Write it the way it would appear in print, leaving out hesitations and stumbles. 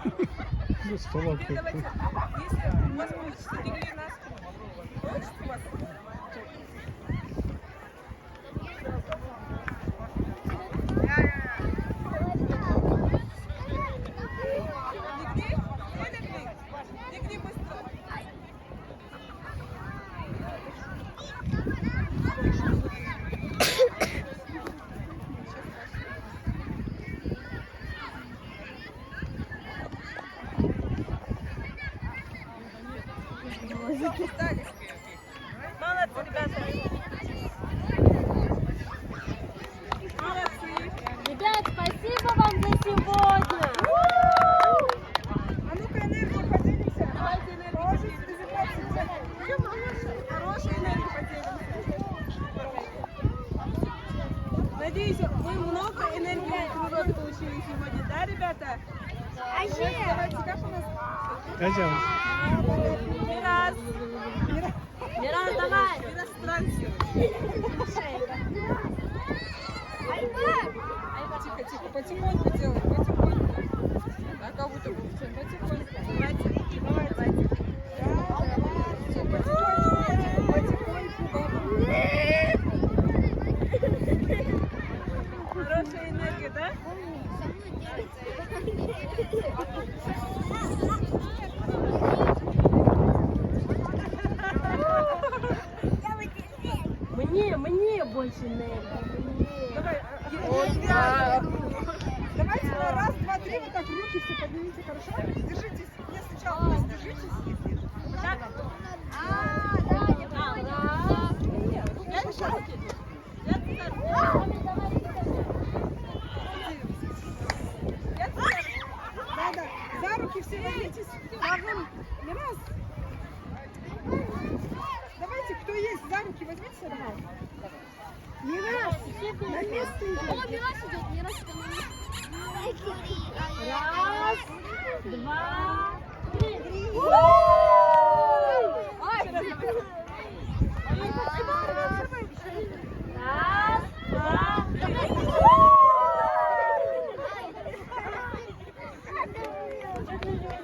Ну, стола Давайте, если у вас получится, дегли нас. Получится у вас? Дегли быстро. Молодцы, ребята. Молодцы. Ребят, спасибо вам за сегодня. А ну-ка энергию поделимся. Давайте энергию поделимся. Хорошая энергия поделимся. Надеюсь, вы много энергии природы получили сегодня, да, ребята? Давайте, как у нас? Мирас. Мирас, давай. Мирас, транси. Тихо, тихо, потихоньку делай, потихоньку. А как будто бы потихоньку. Давайте, давайте. Хорошая энергия, да? Мне больше энергии. Давай, давайте на раз, два, три, вот так руки все поднимите, хорошо? Держитесь, я сначала держитесь. Так. Я еще руки. Да, за руки все возьмитесь. Мирас. Давайте, кто есть, за руки возьмите. Мирас, на место идет. О, Мирас идет, Мирас идет. Раз, два, три. Раз, два, три.